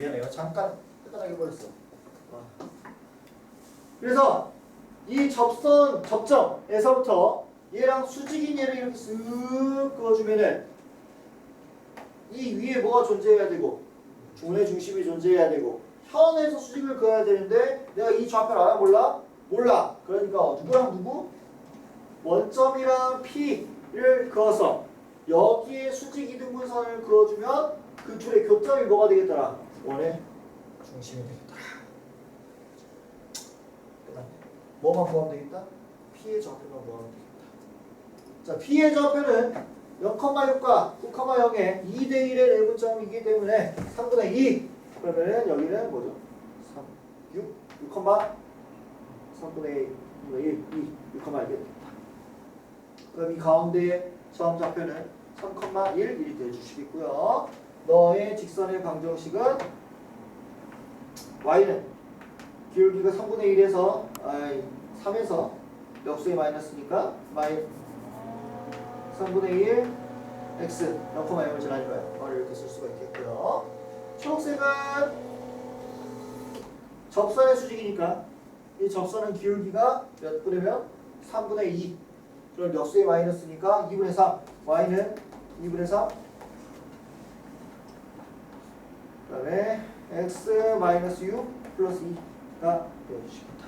미안해요. 잠깐 끝나게 버렸어. 그래서 이 접점에서부터 얘랑 수직인 얘를 이렇게 쓱 그어주면은 이 위에 뭐가 존재해야 되고 원의 중심이 존재해야 되고 현에서 수직을 그어야 되는데 내가 이 좌표를 알아? 몰라? 몰라. 그러니까 누구랑 누구? 원점이랑 P를 그어서 여기에 수직 이등분선을 그어주면 그 둘의 교점이 뭐가 되겠더라? 원의 중심이 되겠다. 끝났네. 뭐만 구하면 되겠다? P의 좌표만 구하면 되겠다. 자, P의 좌표는 0,6과 9,0의 2대1의 내분점이기 때문에 3분의 2. 그러면은 여기는 뭐죠? 3, 6, 6, 3분의 1, 2, 6,1이 되겠다. 그럼 이 가운데의 점 좌표는 3,1 이렇게 해주시겠고요. 너의 직선의 방정식은 y는 기울기가 3분의 1에서 3에서 역수의 마이너스니까 3분의 1 x 0,0을 지나니까요. 이렇게 쓸 수가 있겠고요. 초록색은 접선의 수직이니까 이 접선은 기울기가 몇 분의면 3분의 2. 그럼 역수의 마이너스니까 2분의 3. y는 2분의 3. 그 다음에 x 마이너스 6 플러스 2가 되어주시겠다.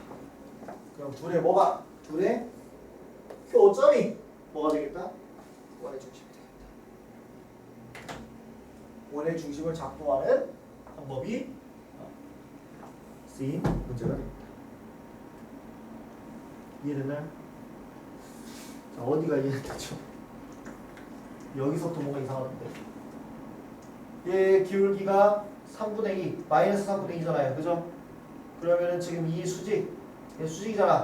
그럼 둘의 뭐가? 둘의 교점이 뭐가 되겠다? 원의 중심이 되겠다. 원의 중심을 작동하는 방법이 쓰인 문제가 됩니다. 이해되나요? 자, 어디가 이해됐죠? 여기서부터 뭔가 이상한데. 얘 기울기가 3분의 2, 마이너스 3분의 2잖아요. 그죠? 그러면은 지금 이 수직, 얘 수직이잖아.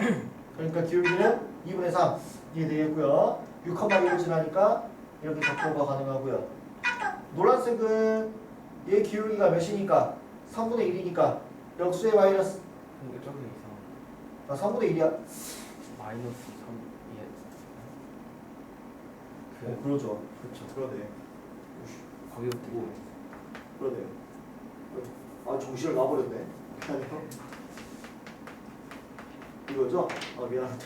그러니까 기울기는 2분의 3 이게 되겠고요. 6,1을 지나니까 이렇게 적도가 가능하고요. 노란색은 얘 기울기가 몇이니까 3분의 1이니까 역수의 마이너스 근데 저기 이상 3분의 1이야. 마이너스 3 예. 그러죠. 그렇죠. 그러네. 거기부터 그러네. 정신을 놔버렸네. 이거죠? 미안하다.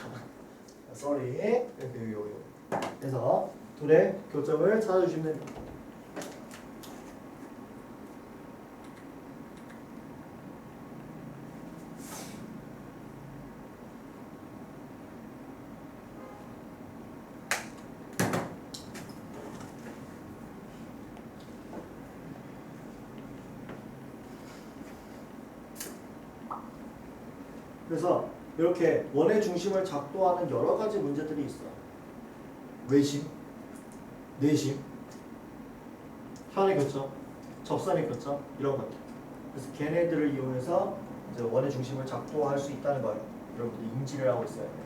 sorry. 여기. 그래서 둘의 교점을 찾아주시면 됩니다. 그래서 이렇게 원의 중심을 작동하는 여러 가지 문제들이 있어. 외심, 내심, 현의 교점, 접선의 교점 이런 것들. 그래서 걔네들을 이용해서 이제 원의 중심을 작동할 수 있다는 걸 여러분들이 인지를 하고 있어야 돼요.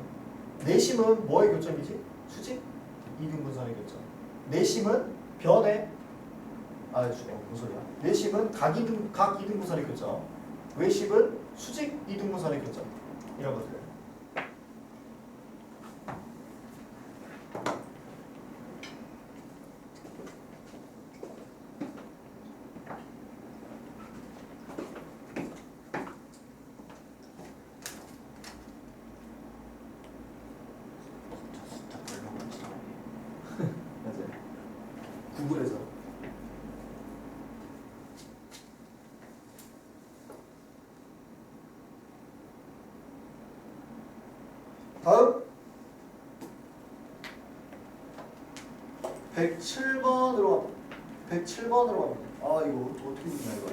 내심은 뭐의 교점이지? 수직? 이등분선의 교점. 내심은 변의 무슨 소리야? 내심은 각 이등분선의 교점. 외심은 수직 이등분선의 교점. 이런 것들. 숫자 별로 많지 않아요. 맞아요. 구글에서. 다음 107번으로 갑니다. 107번으로 갑니다. 이거 어떻게 되냐 이거.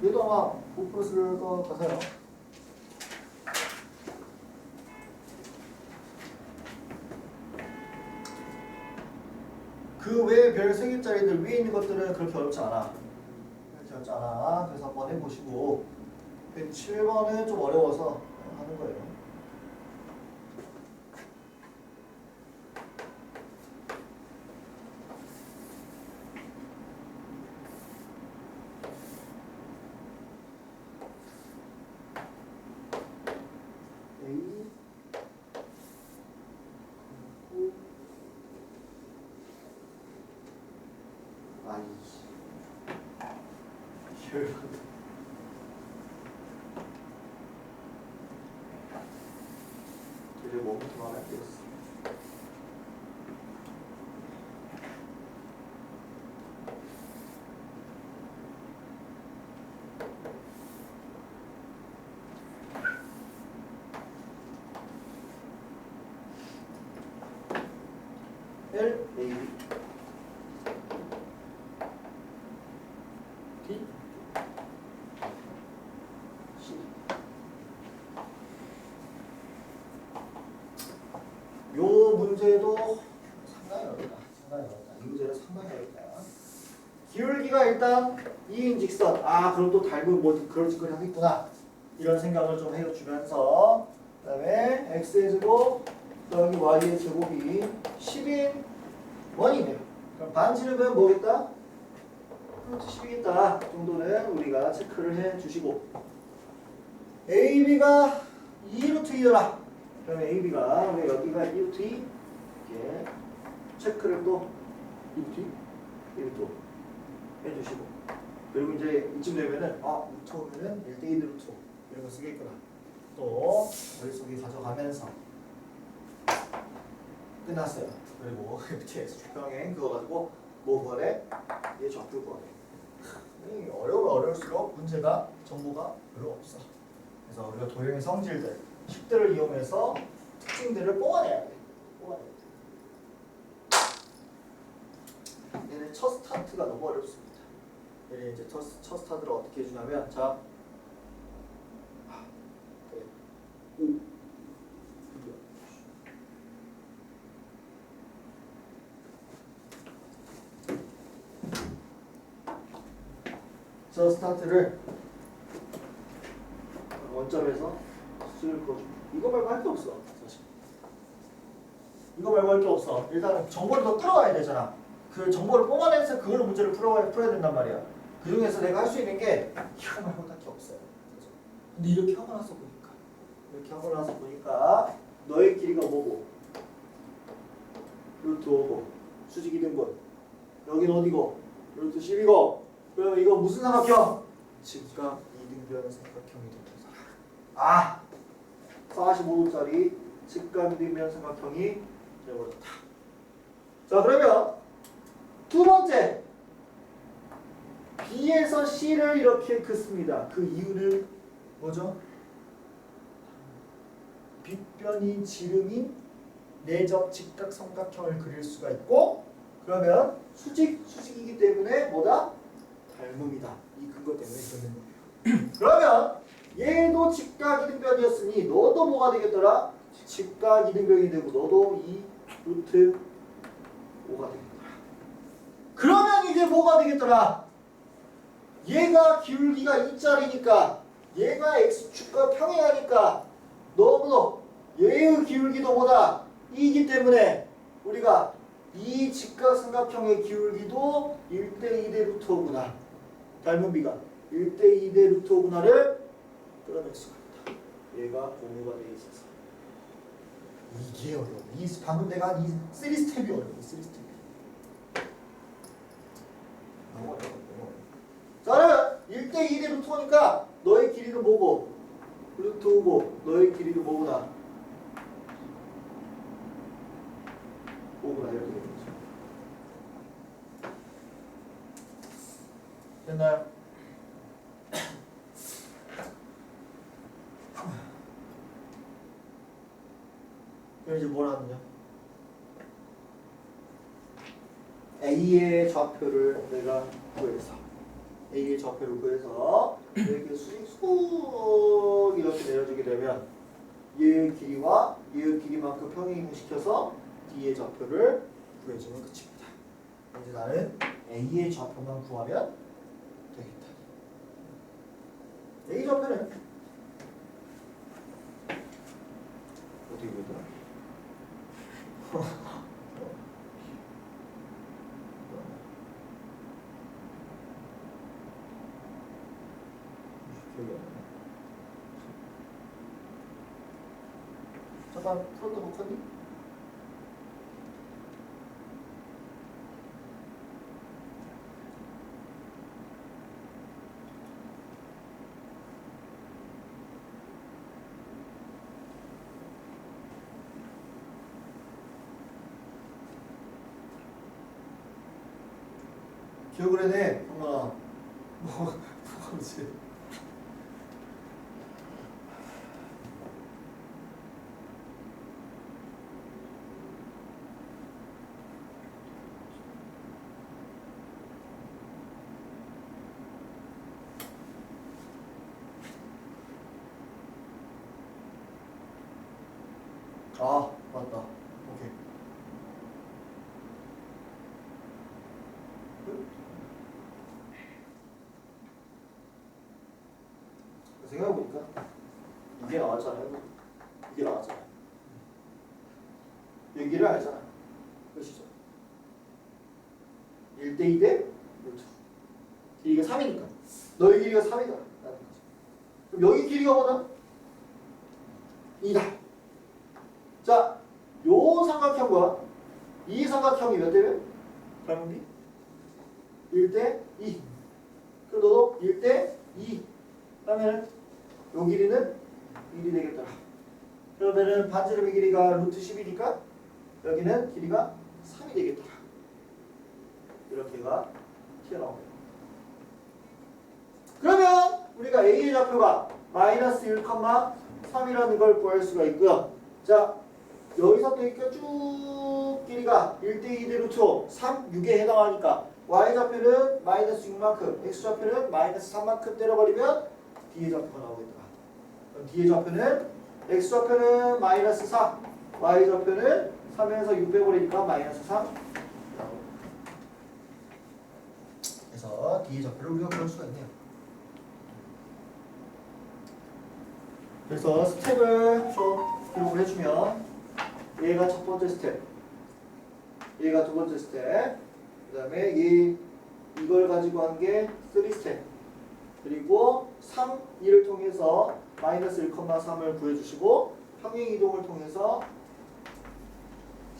얘도 아마 5%를 것 같아요. 그 외에 별 3개짜리들 위에 있는 것들은 그렇게 어렵지 않아. 그래서 한번 해보시고 107번은 좀 어려워서 하는 거예요. 아이 열받아. 이제 뭐부터 마음에 안 들었어. L, A, B, D, C. 요 문제도 상당히 어렵다. 상당히 어렵다. 이 문제는 상당히 어렵다. 기울기가 일단 2인 직선. 아, 그럼 또 닮은 뭐 그런 짓거리 하겠구나. 이런 생각을 좀 해주면서 그다음에 x의 제곱 여기 y의 제곱이 10인 원이네요. 그럼 반지름은 뭐겠다? 10이겠다 정도는 우리가 체크를 해주시고 AB가 2루트 2더라. 그러면 AB가 우리 여기가 2루트 2 이렇게 체크를 또 2루트 2 루트 해주시고 그리고 이제 이쯤 되면은 루트 오면은 1대2 루트 이런 거 쓰겠구나. 또 머릿속에 가져가면서 끝났어요. 그리고 MTS 주평행 그거 가지고 뭐 구하래? 얘 좌표 구하래. 어려우면 어려울수록 문제가 정보가 별로 없어. 그래서 우리가 도형의 성질들, 식들을 이용해서 특징들을 뽑아내야 돼. 뽑아내야 돼. 얘는 첫 스타트가 너무 어렵습니다. 얘는 이제 첫 스타트를 어떻게 해주냐면 자, 오. 저 스타트를 원점에서 수를 그어줍니다. 이거 말고 할 게 없어. 사실. 이거 말고 할 게 없어. 일단 정보를 더 끌어와야 되잖아. 그 정보를 뽑아내서 그걸로 문제를 풀어야 된단 말이야. 그 중에서 내가 할 수 있는 게 이거 말고 딱히 없어요. 근데 이렇게 하고 나서 보니까 너의 길이가 뭐고 루트 5고 수직 이등분 여기는 어디고 루트 10이고 그러면 이거 무슨 삼각형? 직각 이등변 삼각형이 되는 45도짜리 직각 이등변 삼각형이 되어버렸다. 자 그러면 두 번째 B에서 C를 이렇게 긋습니다. 그 이유는 뭐죠? 빗변이 지름인 내적 직각 삼각형을 그릴 수가 있고 그러면 수직이기 때문에 뭐다? 닮음이다. 이 근거 때문에 그러는 거예요. 그러면 얘도 직각 이등변이었으니 너도 뭐가 되겠더라? 직각 이등변이 되고 너도 이 루트 5가 되겠더라. 그러면 이제 뭐가 되겠더라? 얘가 기울기가 2짜리니까 얘가 x축과 평행하니까 너도 얘의 기울기도 뭐다? 2이기 때문에 우리가 이 직각삼각형의 기울기도 1대2대 루트 5구나. 닮은 비가 1대2대 루트 5구나를 끌어낼 수가 있다. 얘가 공유가 되어 있어서 이게 어려워. 방금 내가 한 이 3스텝이 어려워. 3스텝이 너무 어려워. 자 그러면 1대2대 루트 5니까 너의 길이는 뭐고? 루트 5고 너의 길이는 뭐구나? 5구나 이렇게 되는 거죠. 됐나요? 그럼 이제 뭘 하느냐? A의 좌표를 내가 구해서 A의 좌표를 구해서 이렇게 수직 쑥 이렇게 내려주게 되면 얘의 길이와 얘의 길이만큼 평행이동시켜서 D의 좌표를 구해주면 끝입니다. 이제 나는 A의 좌표만 구하면 되겠다. A 좌표는 어떻게 구했더라? 기억이 안 나네. 잠깐 풀었던 거 컸니? 기억을 해내, 형아. 뭐 그렇지. 아, 맞다. 오케이. 생각해보니까 이게 나왔잖아요. 이게 나왔잖아요. 여기를 알잖아. 그것이죠. 1대 2대 루트. 길이가 3이니까. 너희 길이가 3이다. 그럼 여기 길이가 뭐다? 2다. 자, 요 삼각형과 이 삼각형이 몇 대 몇? 닮은비? 1대 2. 그럼 너도 1대 2. 그러면 요 길이는 1이 되겠더라. 그러면은 반지름의 길이가 루트 10이니까 여기는 길이가 3이 되겠더라. 이렇게가 튀어나옵니다. 그러면 우리가 A의 좌표가 마이너스 1,3이라는 걸 구할 수가 있고요. 자, 여기서 또 이렇게 쭉 길이가 1대 2대 루트 3, 6에 해당하니까 Y좌표는 마이너스 6만큼, X좌표는 마이너스 3만큼 때려버리면 D의 좌표가 나오겠더라. 그럼 D의 좌표는 X좌표는 마이너스 4, Y좌표는 3에서 6 빼버리니까 마이너스 3. 그래서 D의 좌표를 우리가 구할 수가 있네요. 그래서 스텝을 좀 기록을 해주면 얘가 첫 번째 스텝, 얘가 두 번째 스텝, 그 다음에 이걸 가지고 한 게 3스텝, 그리고 3, 2를 통해서 마이너스 1,3을 구해주시고 평행이동을 통해서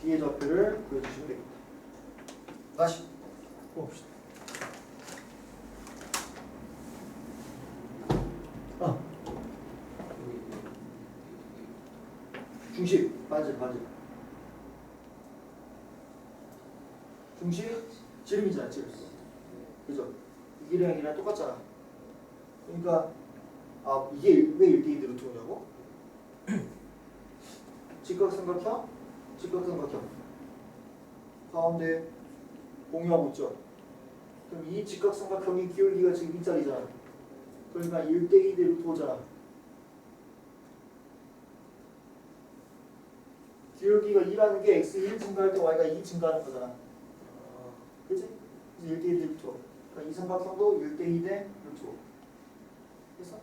D의 좌표를 구해주시면 됩니다. 다시 봅시다. 중심, 반지름. 중심, 지름이잖아, 지름. 그죠? 이 길이랑 똑같잖아. 그러니까, 이게 왜 1대 2대 루트 오냐고? 직각삼각형. 가운데 공유하고 있죠. 그럼 이 직각삼각형이 기울기가 지금 2짜리잖아. 그러니까 1대 2대 루트 오잖아. 기울기가 2라는 게 x 1 증가할 때 y가 2 증가하는 거잖아. 그치? 그래서 1대 1대 루트 5. 그러니까 이 삼각형도 1대 2대 루트 5. 그래서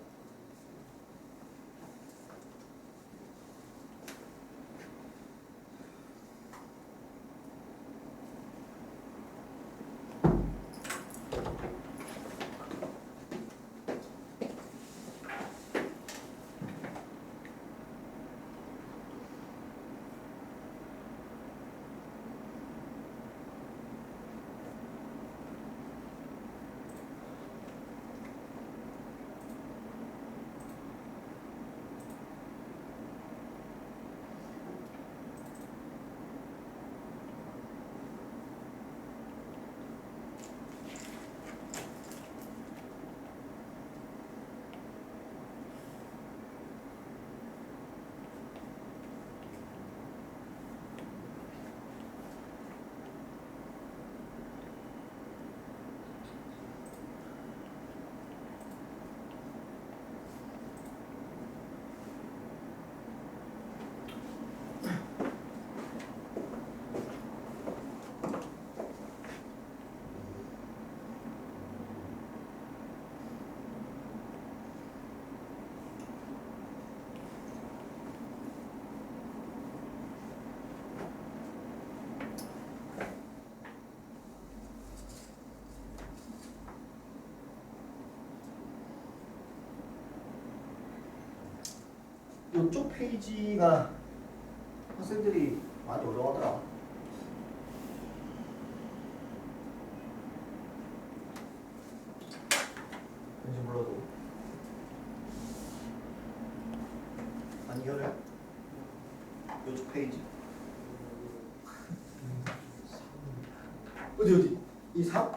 이쪽 페이지가 학생들이 많이 어려워하더라. 왠지 몰라도 많이 어려요? 이쪽 페이지 어디 이 3?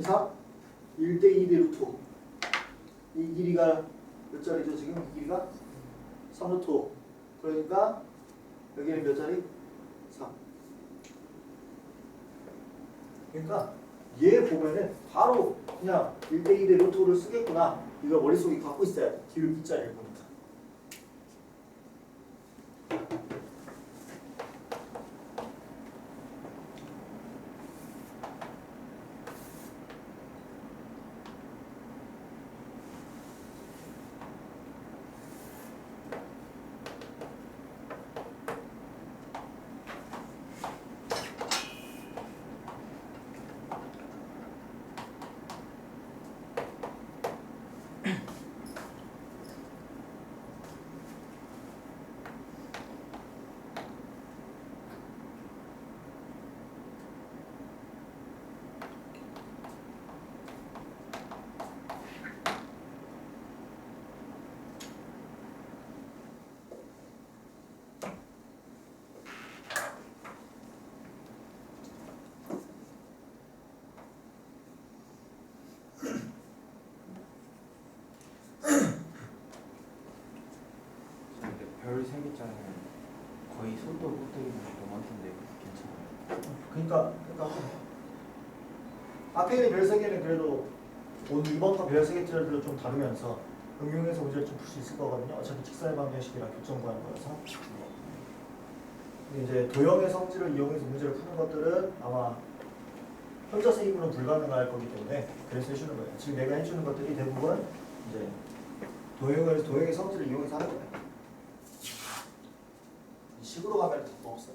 이상 1대 2대 루트 5. 이 길이가 몇 자리죠 지금? 이 길이가 3루트 5. 그러니까 여기는 몇 자리? 3. 그러니까 얘 보면은 바로 그냥 1대 2대 루트 5를 쓰겠구나. 이거 머릿속에 갖고 있어야 돼. 기울기 자리를 보니까. 근데 별 3개짜리는 거의 손도 꼭대기보다 더 많던데 괜찮아요? 그러니까 앞에 있는 별 3개는 그래도 오늘 이번 별 3개짜리들도 좀 다르면서 응용해서 문제를 좀 풀 수 있을 거거든요. 어차피 직선의 방정식이랑 교점 구하는 거라서. 근데 이제 도형의 성질을 이용해서 문제를 푸는 것들은 아마 혼자서 힘으로는 불가능할 거기 때문에 그래서 해주는 거예요. 지금 내가 해주는 것들이 대부분 이제 도형의 성질을 이용해서 하는 거예요. 이 식으로 가면 더 없어요.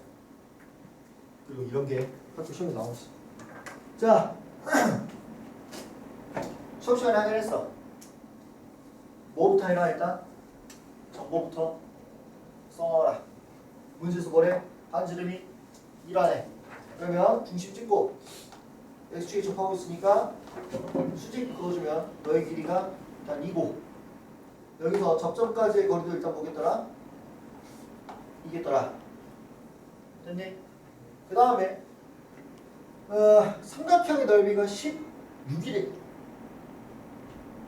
그리고 이런 게 학교 시험에 나오지. 자, 수업 시간에 하긴 했어. 뭐부터 해라 일단? 정보부터 써라. 문제에서 뭐래? 반지름이 1안에. 그러면 중심 찍고 x축에 접하고 있으니까 수직 그어주면 너의 길이가 일단 2고 여기서 접점까지의 거리도 일단 뭐겠더라? 이겠더라. 됐니? 그 다음에 삼각형의 넓이가 16이래.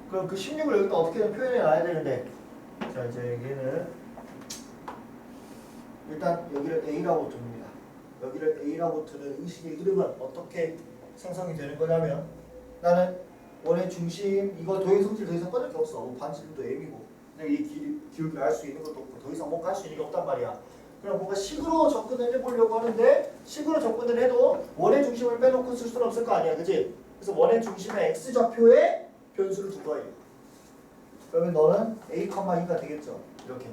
그럼 그 16을 여기다 어떻게든 표현해 놔야 되는데 자 이제 얘는 일단 여기를 A라고 둡니다. 여기를 A라고 두는 의식의 흐름은 어떻게 생성이 되는 거냐면 나는 원의 중심 이거 도형 성질 더 이상 꺼낼 게 없어. 반지름도 M이고 내가 이 기울기를 알 수 있는 것도 없고 더 이상 뭔가 할 수 있는 게 없단 말이야. 그럼 뭔가 식으로 접근을 해보려고 하는데 식으로 접근을 해도 원의 중심을 빼놓고 쓸 수는 없을 거 아니야, 그치? 그래서 원의 중심의 x좌표에 변수를 줄 거예요. 그러면 너는 a, 2가 되겠죠. 이렇게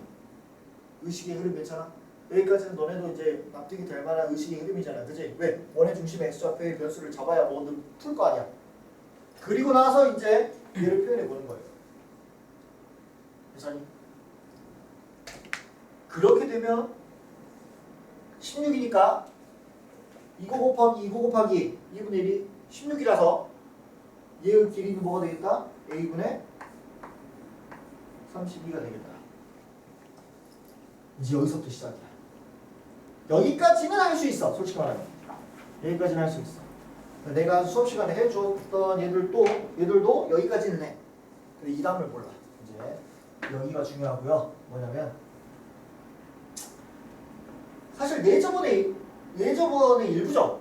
의식의 흐름 괜찮아? 여기까지는 너네도 이제 납득이 될 만한 의식의 흐름이잖아, 그치? 왜? 원의 중심의 x좌표의 변수를 잡아야 뭐든 풀 거 아니야. 그리고 나서 이제 얘를 표현해 보는 거예요. 괜찮니? 그렇게 되면 16이니까 이거 곱하기 2분의 1이 16이라서 얘의 길이는 뭐가 되겠다? a분의 32가 되겠다. 이제 여기서부터 시작이야. 여기까지는 할 수 있어. 솔직히 말하면. 여기까지는 할 수 있어. 내가 수업 시간에 해줬던 얘들도 여기까지는 해. 근데 이 다음을 몰라. 이제 여기가 중요하고요. 뭐냐면 사실 내저번의 일부죠.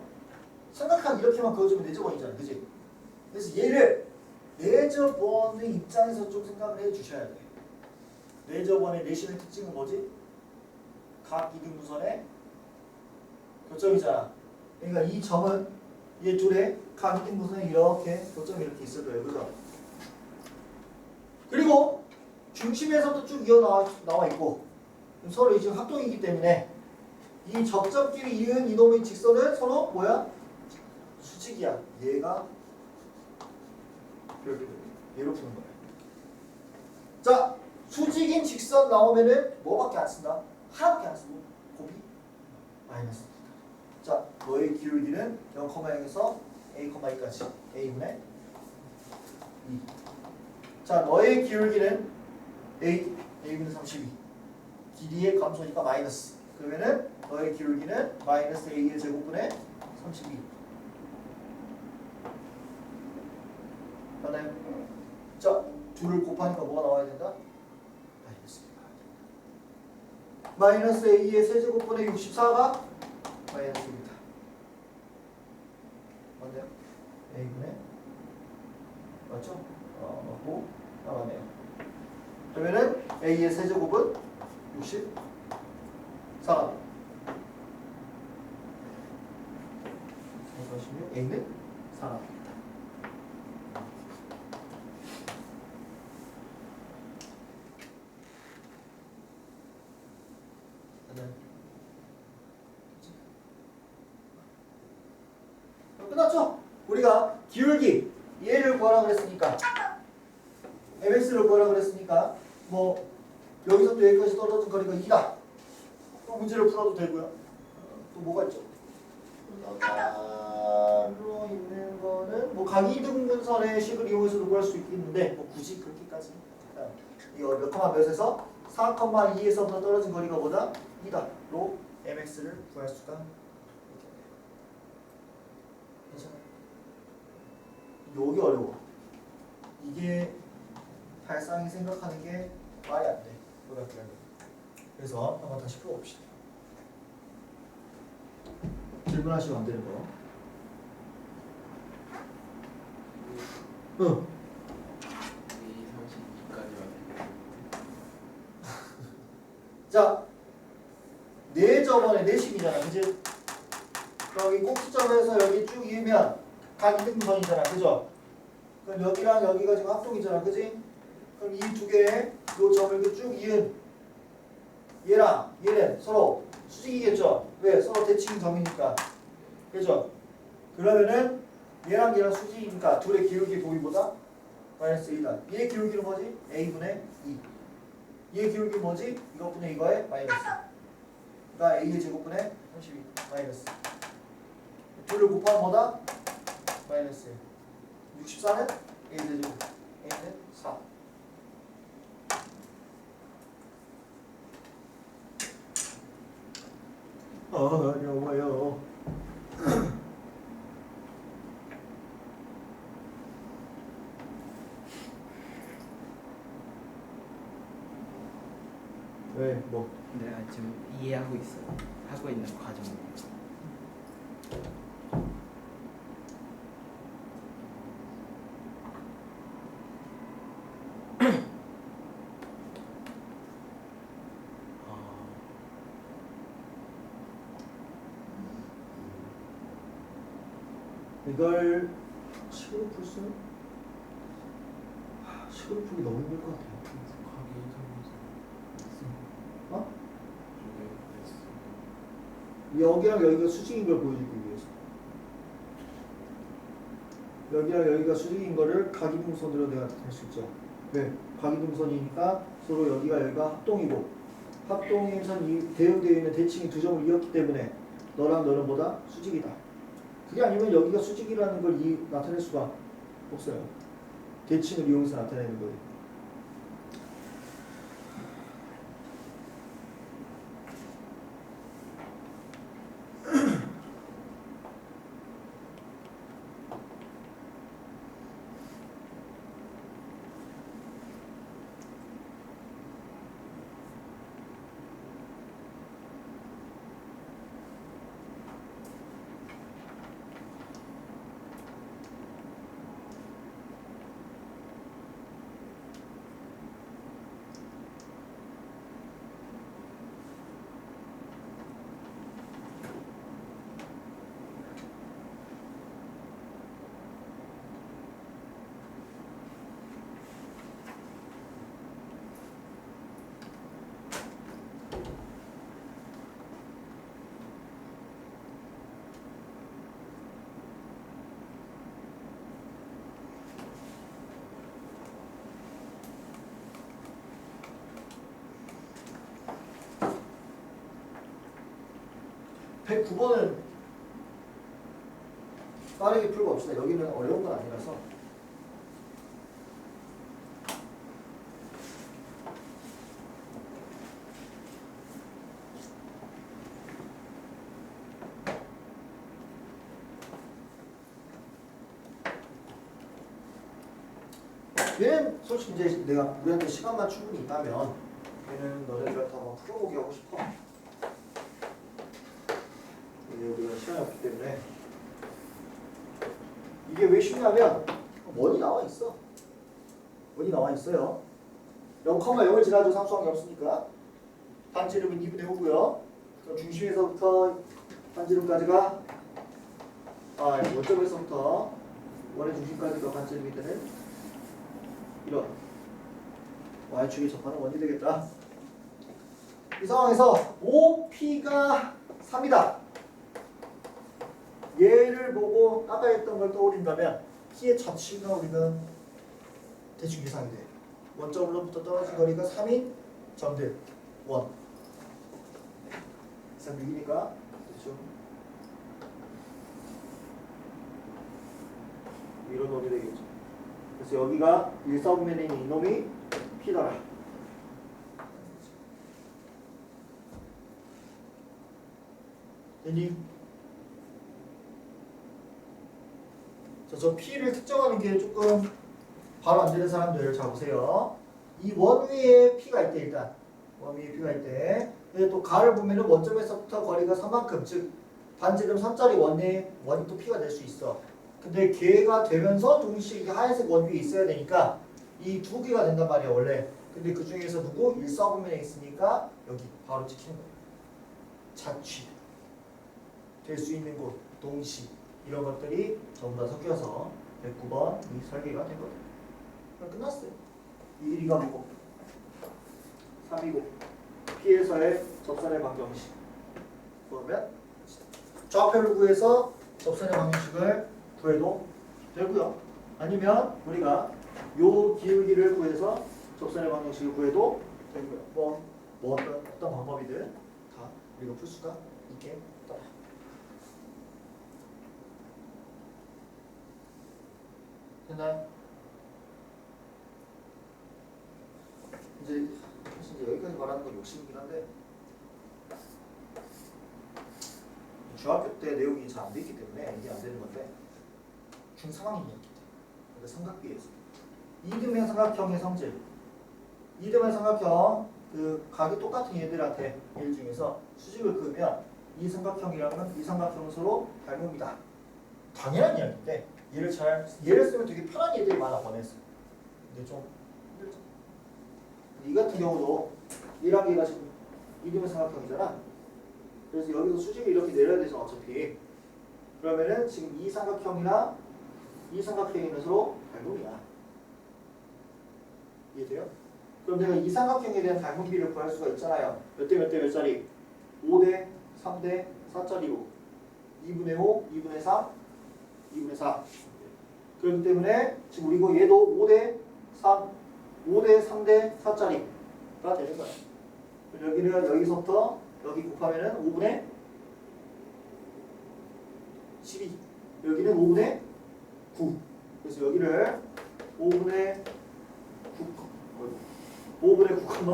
삼각형 이렇게만 그어주면 내저번이잖아, 그지? 그래서 얘를 내저번의 입장에서 좀 생각을 해주셔야 돼. 내저번의 내심의 특징은 뭐지? 각 이등분선의 교점이잖아. 그러니까 이 점은 얘 둘의 각 이등분선에 이렇게 교점이 이렇게 있을 거예요, 그죠? 그리고 중심에서도 쭉 나와 있고 서로 지금 합동이기 때문에 이 접점끼리 이은 이놈의 직선은 서로 뭐야? 수직이야. 얘가 이렇게 얘로 푸는 거야. 자, 수직인 직선 나오면은 뭐밖에 안 쓴다? 하나밖에 안 쓰고 곱이 마이너스. 자, 너의 기울기는 0,0에서 a,2까지 a분의 2. 자, 너의 기울기는 a분의 32. 길이의 감소니까 마이너스. 그러면은 너의 기울기는 마이너스 a의 제곱분의 32. 둘을 곱하니까 뭐가 나와야 된다? 마이너스 a의 세제곱분의 64가 마이너스입니다. 맞네요? a분의 맞죠? 맞고 나가네요. 그러면은 a의 세제곱은 64가 46 a는 4가 끝났죠? 우리가 기울기 얘를 구하라고 그랬으니까 mx를 구하라고 그랬으니까 뭐 여기서부터 여기까지 떨어진 거리가 2다. 또 문제를 풀어도 되고요. 또 뭐가 있죠? 따로 있는 거는 뭐 각이등분선의 식을 이용해서도 구할 수 있겠는데 뭐 굳이 그렇게까지 이거 몇 컴마 몇에서 4,2에서부터 떨어진 거리가 뭐다? 2다로 mx를 구할 수가 있겠네요. 괜찮아요? 여기 어려워. 이게 발상이 생각하는 게 말이 안 돼. 그래서 한번 다시 풀어봅시다. 질문하시면 안 되는 거. 응. 32까지만. 자, 네 저번에 내식이잖아, 그지? 여기 꼭지점에서 여기 쭉 이으면 각이등분선이잖아, 그죠? 그럼 여기랑 여기가 지금 합동이잖아, 그지? 그럼 이 두 개의 요 점을 이렇게 쭉 이은 얘랑 얘는 서로 수직이겠죠? 왜? 서로 대칭 점이니까, 그죠? 그러면은 얘랑 얘랑 수직이니까 둘의 기울기 보기보다 마이너스 2다. 얘의 기울기는 뭐지? a분의 2. 얘의 기울기 뭐지? 이것분의 이거의 마이너스. 그러니까 a의 제곱분의 32 마이너스. 둘을 곱하면 뭐다? 마이너스 64는 a 제곱. a는 4. 어려워요. 왜? 뭐? 내가 지금 이해하고 있어요. 하고 있는 과정. 이걸 식으로 풀 수는? 식으로 풀기 너무 힘들 것 같아요. 어? 여기랑 여기가 수직인 걸 보여주기 위해서. 여기랑 여기가 수직인 거를 각이등선으로 내가 나타낼 수 있죠. 왜? 각이등선이니까 서로 여기가 여기가 합동이고 합동에서 대응되어 있는 대칭이 두 점을 이었기 때문에 너랑 너는 보다 수직이다. 그게 아니면 여기가 수직이라는 걸 나타낼 수가 없어요. 대칭을 이용해서 나타내는 거예요. 백 109번은 빠르게 풀고 봅시다. 여기는 어려운 건 아니라서. 얘는 솔직히 이제 내가 우리한테 시간만 충분히 있다면 얘는 너네들한테 한번 풀어보게 하고 싶어. 이제 우리가 시간이 없기 때문에 이게 왜 쉽냐면 원이 나와 있어. 원이 나와 있어요. 0,0을 지나도 상수항이 없으니까 반지름은 2분의 5고요. 그럼 중심에서부터 반지름까지가 원점에서부터 원의 중심까지가 반지름이 되는 이런 y축에 접하는 원이 되겠다. 이 상황에서 OP가 3이다. 얘를 보고 아까 했던 걸 떠올린다면 P의 좌측이나 우리는 대충 예상이 돼. 원점으로부터 떨어진 거리가 3인 점들 1. 3, 6이니까 대충 이런 놈이 되겠죠. 그래서 여기가 1, 4분면에 있는 이놈이 P더라. 됐니? 저 P를 특정하는 게 조금 바로 안 되는 사람들 잘 보세요. 이 원 위에 P가 있대 일단. 원 위에 P가 있대. 근데 또 가를 보면은 원점에서부터 거리가 3만큼 즉 반지름 3짜리 원이 또 P가 될 수 있어. 근데 걔가 되면서 동시에 이게 하얀색 원 위에 있어야 되니까 이 두 개가 된단 말이야 원래. 근데 그 중에서 누구? 1, 4분면에 있으니까 여기 바로 찍히는 거야. 자취 될 수 있는 곳, 동시 이런 것들이 전부 다 섞여서 109번 이 설계가 된 거다. 그럼 끝났어요. 이 1위가 뭐고 3이고 P에서의 접선의 방정식 그러면 좌표를 구해서 접선의 방정식을 구해도 되고요. 아니면 우리가 요 기울기를 구해서 접선의 방정식을 구해도 되고요. 뭐 어떤 방법이든 다 우리가 풀 수가 있게 있다. 됐나요? 이제 사실 이제 여기까지 말하는 건 욕심이긴 한데 중학교 때 내용이 잘 안 돼 있기 때문에 이게 안 되는 건데 중상황이었기 때문에 그러니까 삼각비에서 이등변 삼각형의 성질 이등변 삼각형 그 각이 똑같은 얘들한테 얘들 중에서 수직을 그으면 이 삼각형이랑은 이 삼각형은 서로 닮음이다. 당연한 이야기인데 얘를 쓰면 되게 편한 얘들이 많아 원에서. 근데 좀 힘들죠. 이 같은 경우도 얘랑 얘가 지금 이등변 삼각형이잖아. 그래서 여기서 수직을 이렇게 내려야 되죠 어차피. 그러면은 지금 이 삼각형이랑 이 삼각형이는 서로 닮음이야. 이해돼요? 그럼 내가 이 삼각형에 대한 닮음비를 구할 수가 있잖아요. 몇 대 몇 대 몇 짜리? 5대 3대 4짜리고 2분의 5, 2분의 3, 2분의 4. 그렇기 때문에 지금 우리 얘도 5대 3, 5대 3대 4짜리가 되는 거야. 여기는 여기서부터 여기 곱하면은 5분의 12. 여기는 5분의 9. 그래서 여기를 5분의 9,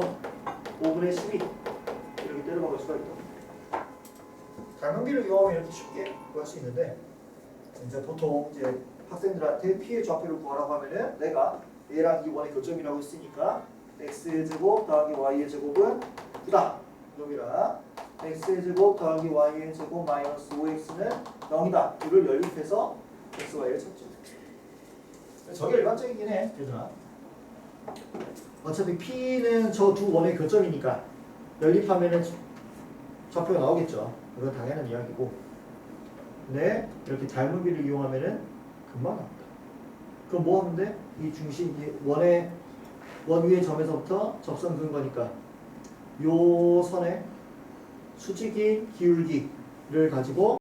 5분의 12 이렇게 때려박을 수가 있다. 닮음비를 이용하면 이렇게 쉽게 구할 수 있는데 이제 보통 이제 학생들한테 P의 좌표를 구하라고 하면은 내가 얘랑 이 원의 교점이라고 했으니까 x의 제곱 더하기 y의 제곱은 9다. 놈이라 x의 제곱 더하기 y의 제곱 마이너스 5x는 0이다. 이를 연립해서 x, y를 찾죠. 저게 일반적이긴 해, 얘들아. 어차피 P는 저 두 원의 교점이니까 연립하면은 좌표가 나오겠죠. 그건 당연한 이야기고. 근데 이렇게 닮음비를 이용하면은 금방 나온다. 그럼 뭐 하면 돼? 이 중심, 원 위의 점에서부터 접선 그은 거니까 요 선에 수직인 기울기를 가지고